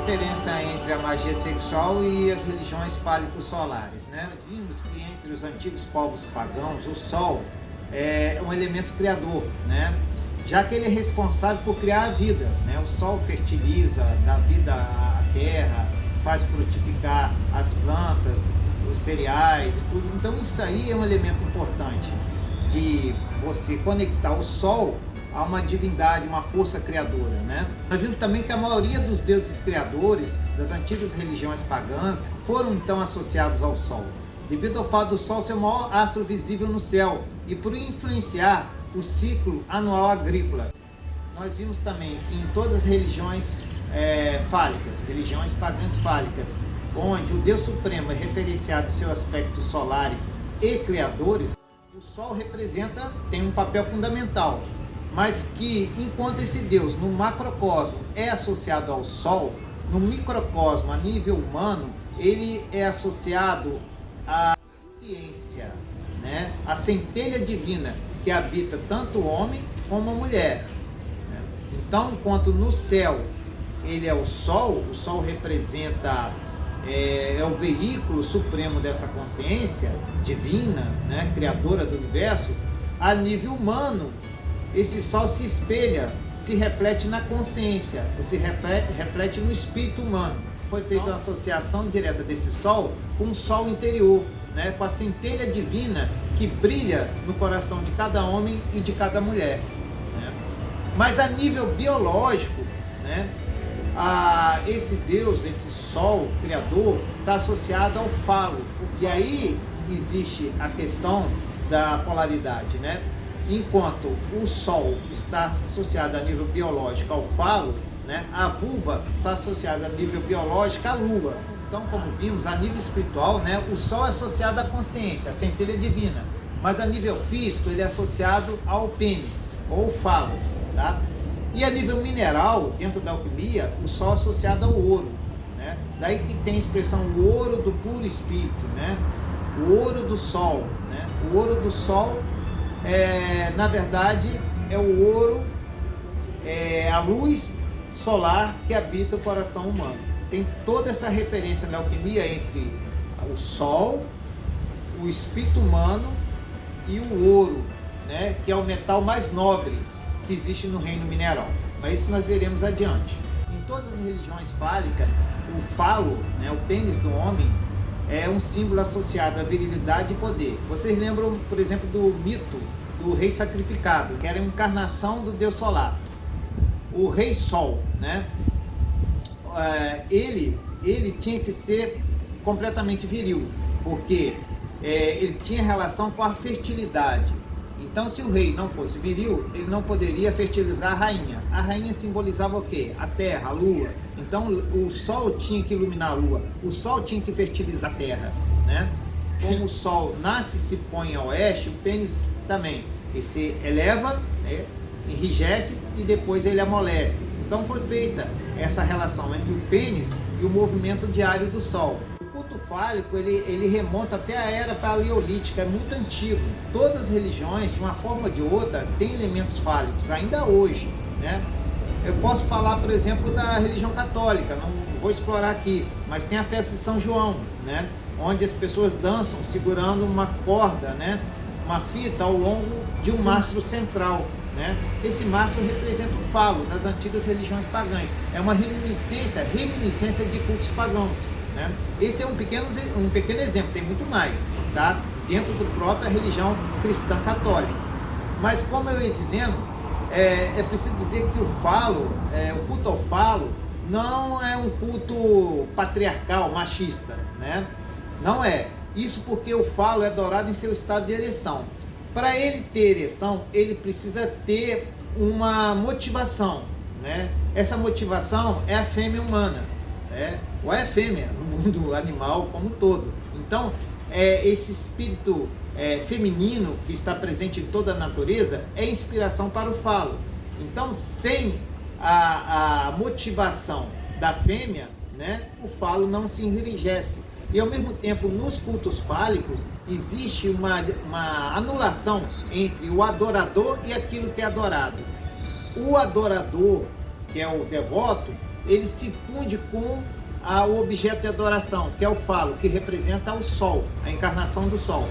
diferença entre a magia sexual e as religiões fálico-solares, né? Nós vimos que entre os antigos povos pagãos, o Sol é um elemento criador, né? Já que ele é responsável por criar a vida, né? O Sol fertiliza, dá vida à terra, faz frutificar as plantas, os cereais e tudo. Então isso aí é um elemento importante de você conectar o Sol a uma divindade, uma força criadora, né? Nós vimos também que a maioria dos deuses criadores das antigas religiões pagãs foram então associados ao Sol, devido ao fato do Sol ser o maior astro visível no céu e por influenciar o ciclo anual agrícola. Nós vimos também que em todas as religiões fálicas, religiões pagãs fálicas, onde o Deus Supremo é referenciado em seus aspectos solares e criadores, o Sol tem um papel fundamental, mas que enquanto esse Deus no macrocosmo é associado ao Sol, no microcosmo, a nível humano, ele é associado à ciência, né? A centelha divina que habita tanto o homem como a mulher, né? Então, enquanto no céu ele é o Sol representa é o veículo supremo dessa consciência divina, né? Criadora do universo. A nível humano, esse Sol se espelha, se reflete na consciência, se reflete no espírito humano. Foi feita uma associação direta desse Sol com o Sol interior, né? Com a centelha divina que brilha no coração de cada homem e de cada mulher, né? Mas a nível biológico, né? Esse Deus, esse Sol criador, está associado ao falo. E aí existe a questão da polaridade, né? Enquanto o Sol está associado a nível biológico ao falo, né? A vulva está associada a nível biológico à Lua. Então, como vimos, a nível espiritual, né? O Sol é associado à consciência, à centelha divina. Mas a nível físico, ele é associado ao pênis, ou falo, tá? E a nível mineral, dentro da alquimia, o Sol é associado ao ouro, né? Daí que tem a expressão o ouro do puro espírito, né? O ouro do Sol, né? O ouro do Sol, na verdade, é o ouro, a luz solar que habita o coração humano. Tem toda essa referência na alquimia entre o Sol, o espírito humano e o ouro, né? Que é o metal mais nobre que existe no reino mineral. Mas isso nós veremos adiante. Em todas as religiões fálicas, o falo, né, o pênis do homem, é um símbolo associado à virilidade e poder. Vocês lembram, por exemplo, do mito do rei sacrificado, que era a encarnação do Deus solar, o rei Sol, né? Ele tinha que ser completamente viril, porque ele tinha relação com a fertilidade. Então, se o rei não fosse viril, ele não poderia fertilizar a rainha. A rainha simbolizava o quê? A terra, a lua. Então, o Sol tinha que iluminar a lua. O Sol tinha que fertilizar a terra, né? Como o Sol nasce e se põe a oeste, o pênis também. Ele se eleva, né? Enrijece e depois ele amolece. Então, foi feita essa relação entre o pênis e o movimento diário do Sol. O culto fálico, ele remonta até a era paleolítica, é muito antigo. Todas as religiões, de uma forma ou de outra, têm elementos fálicos, ainda hoje, né? Eu posso falar, por exemplo, da religião católica, não vou explorar aqui, mas tem a festa de São João, né? Onde as pessoas dançam segurando uma corda, né? Uma fita ao longo de um mastro central, né? Esse mastro representa o falo das antigas religiões pagãs. É uma reminiscência de cultos pagãos, né? Esse é um pequeno exemplo, tem muito mais, tá? Dentro da própria religião cristã católica. Mas como eu ia dizendo, é preciso dizer que o falo, o culto ao falo, não é um culto patriarcal, machista, né? Não é. Isso porque o falo é adorado em seu estado de ereção. Para ele ter ereção, ele precisa ter uma motivação, né? Essa motivação é a fêmea humana, né? Ou é a fêmea no mundo animal como um todo. Então, esse espírito feminino que está presente em toda a natureza é inspiração para o falo. Então, sem a motivação da fêmea, né, o falo não se enrijece. E ao mesmo tempo, nos cultos fálicos, existe uma anulação entre o adorador e aquilo que é adorado. O adorador, que é o devoto, ele se funde com o objeto de adoração, que é o falo, que representa o sol, a encarnação do sol.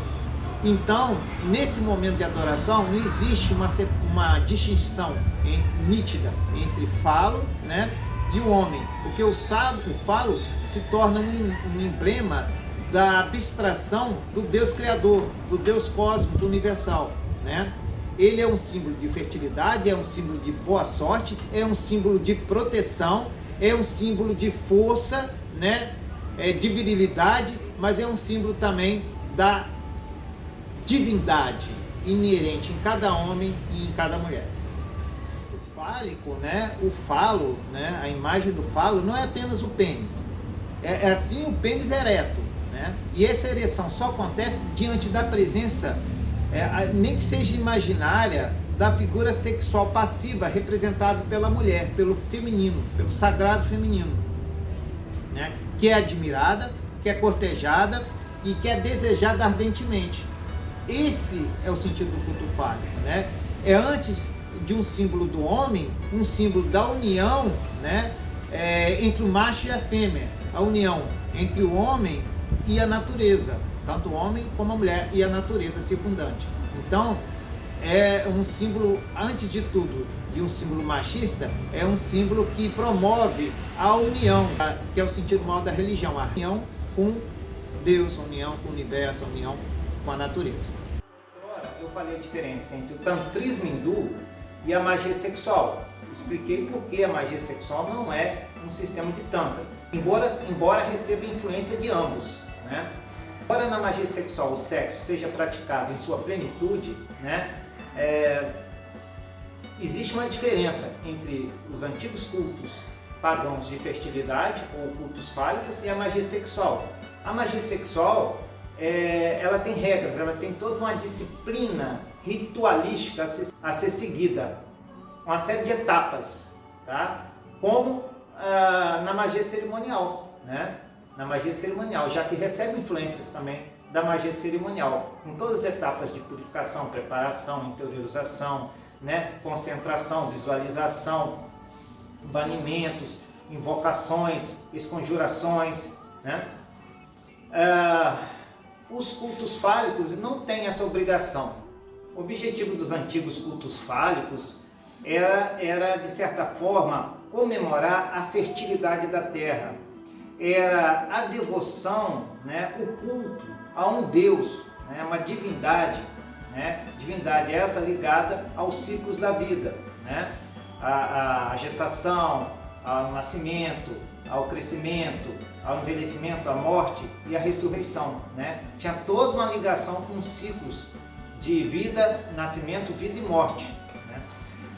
Então, nesse momento de adoração, não existe uma distinção nítida entre falo, né, e o homem, porque o falo se torna um emblema da abstração do Deus Criador, do Deus cósmico universal, né? Ele é um símbolo de fertilidade, é um símbolo de boa sorte, é um símbolo de proteção, é um símbolo de força, né? De virilidade, mas é um símbolo também da divindade inerente em cada homem e em cada mulher. O fálico, né? O falo, né? A imagem do falo não é apenas o pênis. É assim o pênis ereto, né? E essa ereção só acontece diante da presença, nem que seja imaginária, da figura sexual passiva representada pela mulher, pelo feminino, pelo sagrado feminino, né? Que é admirada, que é cortejada e que é desejada ardentemente. Esse é o sentido do culto fálico, né? É antes de um símbolo do homem, um símbolo da união, né? Entre o macho e a fêmea, a união entre o homem e a natureza, tanto o homem como a mulher e a natureza circundante. Então, é um símbolo, antes de tudo, de um símbolo machista, é um símbolo que promove a união, que é o sentido maior da religião, a união com Deus, a união com o universo, a união com a natureza. Agora, eu falei a diferença entre o tantrismo hindu e a magia sexual. Expliquei por que a magia sexual não é um sistema de tantra, embora receba influência de ambos, né? Embora na magia sexual o sexo seja praticado em sua plenitude, né? Existe uma diferença entre os antigos cultos pagãos de fertilidade, ou cultos fálicos, e a magia sexual. A magia sexual, ela tem regras, ela tem toda uma disciplina ritualística a ser seguida, uma série de etapas, tá? Como na magia cerimonial, né? Na magia cerimonial, já que recebe influências também da magia cerimonial, em todas as etapas de purificação, preparação, interiorização, né? Concentração, visualização, banimentos, invocações, esconjurações, né? Os cultos fálicos não têm essa obrigação. O objetivo dos antigos cultos fálicos era de certa forma, comemorar a fertilidade da terra. Era a devoção, né, o culto a um Deus, né, uma divindade, né, divindade essa ligada aos ciclos da vida, né, a gestação, ao nascimento, ao crescimento, ao envelhecimento, à morte e à ressurreição, né? Tinha toda uma ligação com os ciclos de vida, nascimento, vida e morte, né?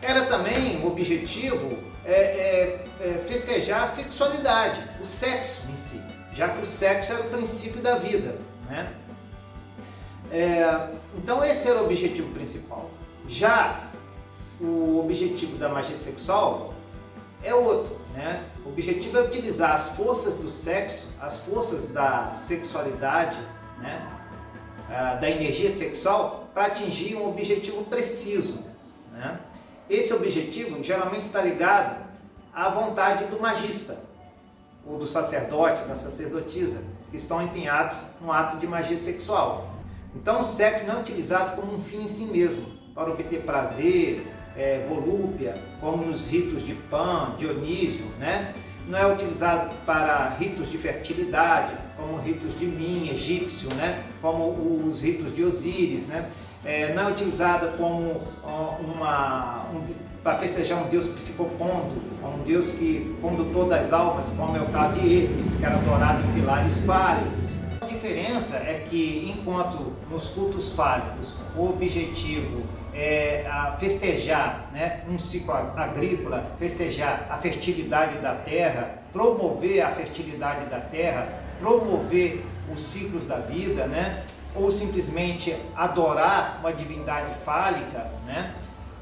Era também o objetivo festejar a sexualidade, o sexo em si, já que o sexo era o princípio da vida, né? Então esse era o objetivo principal. Já o objetivo da magia sexual é outro, né? O objetivo é utilizar as forças do sexo, as forças da sexualidade, né? Da energia sexual, para atingir um objetivo preciso, né? Esse objetivo geralmente está ligado à vontade do magista, ou do sacerdote, da sacerdotisa, que estão empenhados no ato de magia sexual. Então o sexo não é utilizado como um fim em si mesmo, para obter prazer, volúpia, como nos ritos de Pan, Dionísio, né? Não é utilizado para ritos de fertilidade, como ritos de Min, egípcio, né? Como os ritos de Osíris, né? Não é utilizada como para festejar um Deus psicopondo, um Deus que condutor das almas, como é o caso de Hermes, que era adorado em pilares fálicos. A diferença é que, enquanto nos cultos fálicos o objetivo é festejar, né, um ciclo agrícola, festejar a fertilidade da terra, promover a fertilidade da terra, promover os ciclos da vida, né, ou simplesmente adorar uma divindade fálica, né,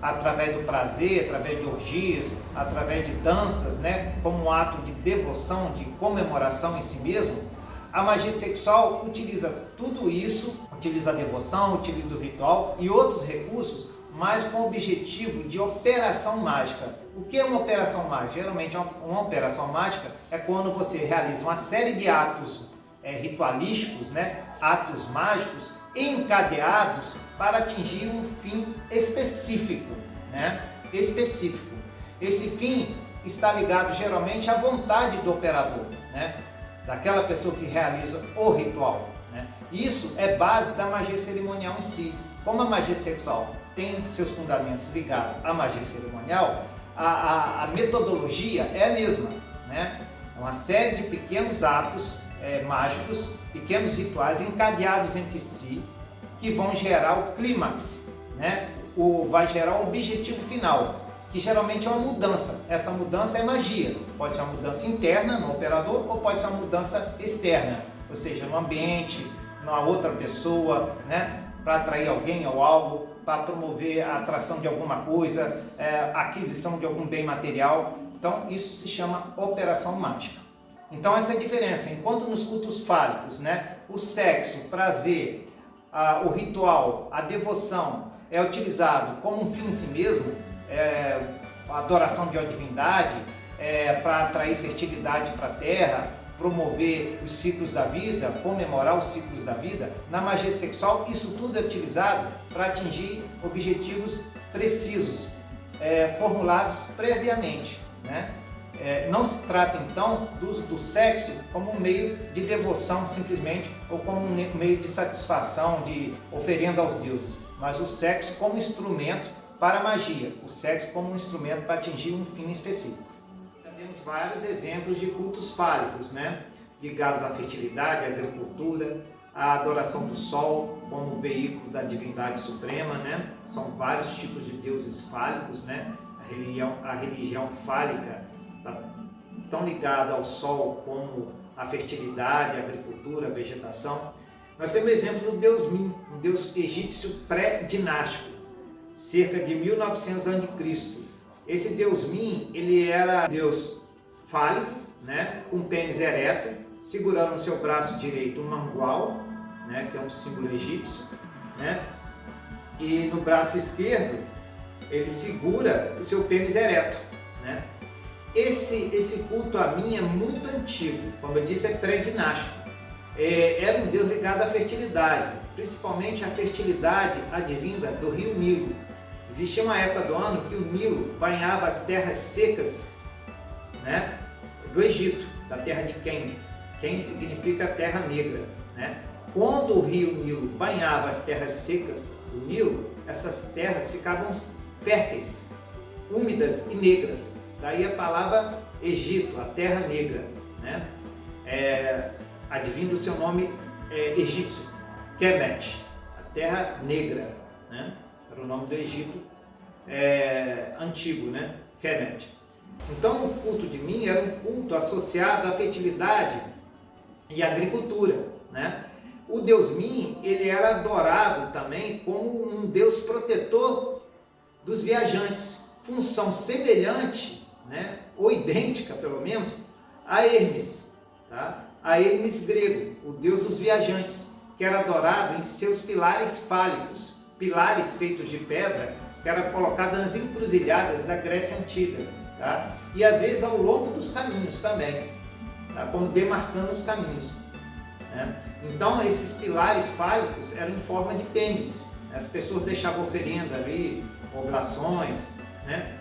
através do prazer, através de orgias, através de danças, né, como um ato de devoção, de comemoração em si mesmo. A magia sexual utiliza tudo isso, utiliza a devoção, utiliza o ritual e outros recursos, mas com o objetivo de operação mágica. O que é uma operação mágica? Geralmente uma operação mágica é quando você realiza uma série de atos ritualísticos, né? Atos mágicos encadeados para atingir um fim específico, né? Específico. Esse fim está ligado geralmente à vontade do operador, né? Daquela pessoa que realiza o ritual, né? Isso é base da magia cerimonial em si. Como a magia sexual tem seus fundamentos ligados à magia cerimonial, a metodologia é a mesma, né? Uma série de pequenos atos mágicos, pequenos rituais encadeados entre si, que vão gerar o clímax, né? Vai gerar o objetivo final, que geralmente é uma mudança. Essa mudança é magia. Pode ser uma mudança interna no operador ou pode ser uma mudança externa, ou seja, no ambiente, numa outra pessoa, né? Para atrair alguém ou algo, para promover a atração de alguma coisa, a aquisição de algum bem material. Então, isso se chama operação mágica. Então, essa é a diferença. Enquanto nos cultos fálicos, né, o sexo, o prazer, o ritual, a devoção é utilizado como um fim em si mesmo, a adoração de uma divindade, para atrair fertilidade para a terra, promover os ciclos da vida, comemorar os ciclos da vida. Na magia sexual, isso tudo é utilizado para atingir objetivos precisos, formulados previamente, né? Não se trata então do uso do sexo como um meio de devoção simplesmente, ou como um meio de satisfação, de oferenda aos deuses, mas o sexo como instrumento para a magia, o sexo como um instrumento para atingir um fim específico. Temos vários exemplos de cultos fálicos, né? Ligados à fertilidade, à agricultura, à adoração do sol como veículo da divindade suprema, né? São vários tipos de deuses fálicos, né? A religião fálica está tão ligada ao sol como a fertilidade, a agricultura, a vegetação. Nós temos o exemplo do deus Min, um deus egípcio pré-dinástico, cerca de 1900 a.C. Esse deus Min, ele era deus fálico, né, com pênis ereto, segurando no seu braço direito um mangual, né, que é um símbolo egípcio, né, e no braço esquerdo ele segura o seu pênis ereto, né. Esse culto a Min é muito antigo, como eu disse, é pré-dinástico. Era um deus ligado à fertilidade, principalmente a fertilidade advinda do rio Nilo. Existia uma época do ano que o Nilo banhava as terras secas, né, do Egito, da terra de Quem. Quem significa terra negra, né? Quando o rio Nilo banhava as terras secas do Nilo, essas terras ficavam férteis, úmidas e negras. Daí a palavra Egito, a terra negra, né? Advindo o seu nome egípcio, Kemet, a terra negra, né? Era o nome do Egito antigo, né? Kemet. Então o culto de Min era um culto associado à fertilidade e à agricultura, né? O deus Min, ele era adorado também como um deus protetor dos viajantes, função semelhante, né? Ou idêntica pelo menos, a Hermes, tá? A Hermes grego, o deus dos viajantes, que era adorado em seus pilares fálicos, pilares feitos de pedra, que eram colocados nas encruzilhadas da Grécia Antiga, tá? E às vezes ao longo dos caminhos também, tá? Como demarcando os caminhos, né? Então esses pilares fálicos eram em forma de pênis, as pessoas deixavam oferenda ali, oblações, né?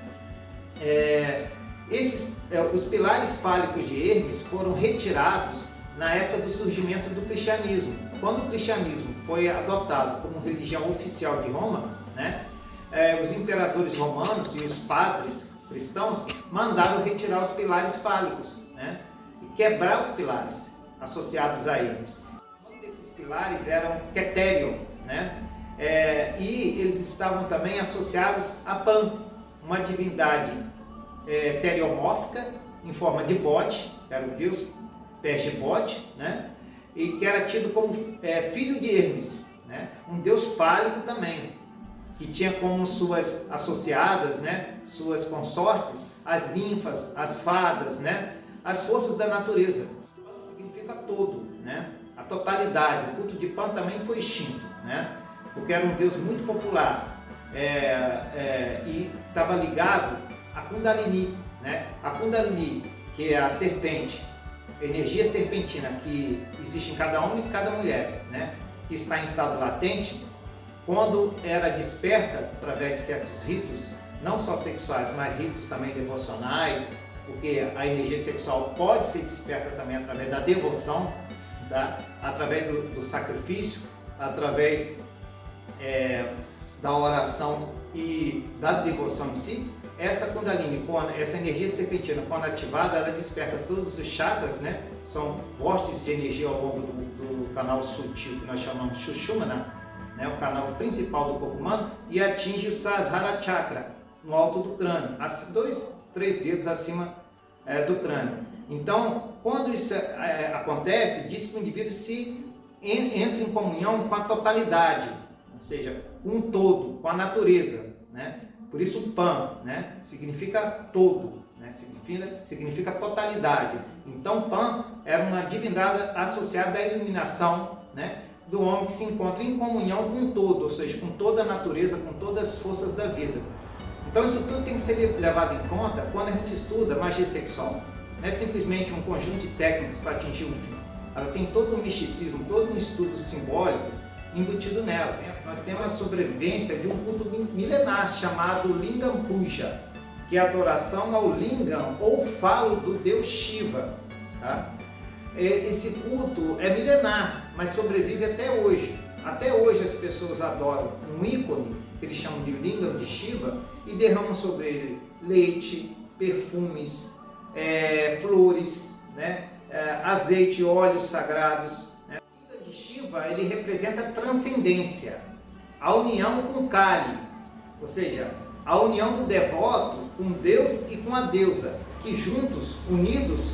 Os pilares fálicos de Hermes foram retirados na época do surgimento do cristianismo. Quando o cristianismo foi adotado como religião oficial de Roma, né, os imperadores romanos e os padres cristãos mandaram retirar os pilares fálicos, né, e quebrar os pilares associados a eles. Um desses pilares eram Keterion, né, e eles estavam também associados a Pan, uma divindade teriomórfica em forma de bode, era o deus peixe bode, né? E que era tido como filho de Hermes, né? Um deus fálico também, que tinha como suas associadas, né, suas consortes, as ninfas, as fadas, né, as forças da natureza. Pan significa todo, né? A totalidade. O culto de Pan também foi extinto, né? Porque era um deus muito popular. e estava ligado à Kundalini, né? A Kundalini, que é a serpente, energia serpentina que existe em cada homem e cada mulher, né? Que está em estado latente, quando era desperta através de certos ritos, não só sexuais, mas ritos também devocionais, porque a energia sexual pode ser desperta também através da devoção, tá? Através do sacrifício, através da oração e da devoção em si. Essa Kundalini, essa energia serpentina, quando ativada, ela desperta todos os chakras, né? São vórtices de energia ao longo do canal sutil, que nós chamamos de Sushumna, né? O canal principal do corpo humano, e atinge o Sahasrara Chakra, no alto do crânio, 2, 3 dedos acima do crânio. Então, quando isso acontece, diz que o indivíduo entra em comunhão com a totalidade, ou seja, com um todo, com a natureza, né? Por isso o Pan, né? Significa todo, né? Significa totalidade. Então Pan era uma divindade associada à iluminação, né? Do homem que se encontra em comunhão com o todo, ou seja, com toda a natureza, com todas as forças da vida. Então isso tudo tem que ser levado em conta quando a gente estuda magia sexual. Não é simplesmente um conjunto de técnicas para atingir um fim. Ela tem todo um misticismo, todo um estudo simbólico embutido nela. Nós temos a sobrevivência de um culto milenar chamado Lingam Puja, que é a adoração ao Lingam ou falo do deus Shiva. Tá? Esse culto é milenar, mas sobrevive até hoje. Até hoje as pessoas adoram um ícone, que eles chamam de Lingam de Shiva, e derramam sobre ele leite, perfumes, flores, né? Azeite, óleos sagrados. Shiva, ele representa a transcendência, a união com Kali, ou seja, a união do devoto com Deus e com a deusa, que juntos, unidos,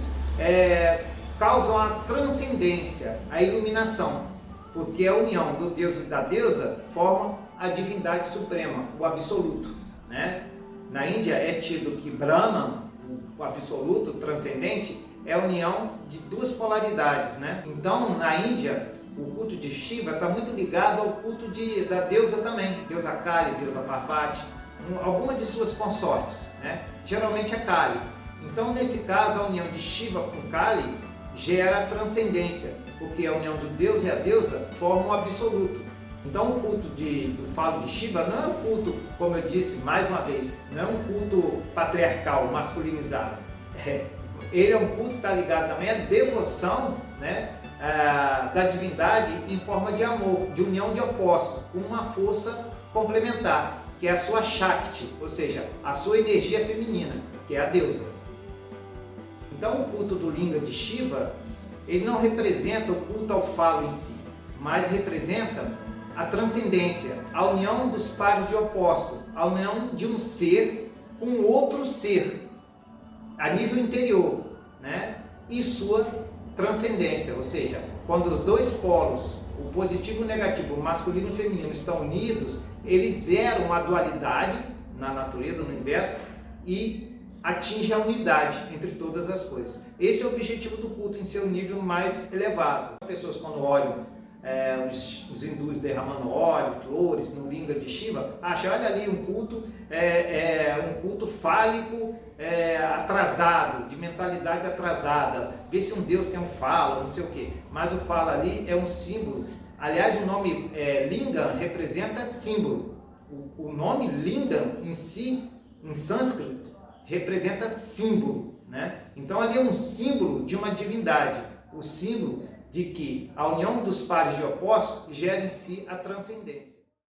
causam a transcendência, a iluminação, porque a união do Deus e da deusa forma a divindade suprema, o absoluto, né? Na Índia é tido que Brahman, o absoluto, o transcendente, é a união de duas polaridades, né? Então, na Índia, o culto de Shiva está muito ligado ao culto da deusa também, deusa Kali, deusa Parvati, alguma de suas consortes, né? Geralmente é Kali. Então, nesse caso, a união de Shiva com Kali gera transcendência, porque a união do Deus e a deusa forma o absoluto. Então, o culto do falo de Shiva não é um culto, como eu disse mais uma vez, não é um culto patriarcal, masculinizado. Ele é um culto que está ligado também à devoção, né? Da divindade em forma de amor, de união de opostos, com uma força complementar, que é a sua Shakti, ou seja, a sua energia feminina, que é a deusa. Então o culto do Linga de Shiva, ele não representa o culto ao falo em si, mas representa a transcendência, a união dos pares de opostos, a união de um ser com outro ser, a nível interior, né? E sua transcendência, ou seja, quando os dois polos, o positivo e o negativo, o masculino e o feminino, estão unidos, eles zeram a dualidade na natureza, no universo, e atingem a unidade entre todas as coisas. Esse é o objetivo do culto em seu nível mais elevado. As pessoas, quando olham os hindus derramando óleo, flores no Linga de Shiva, acham, olha ali um culto fálico atrasado, de mentalidade atrasada, vê se um Deus tem um falo, não sei o que, mas o falo ali é um símbolo. Aliás, o nome Lingam representa símbolo. O nome Lingam em si, em sânscrito, representa símbolo, né? Então ali é um símbolo de uma divindade, o símbolo de que a união dos pares de opostos gera em si a transcendência.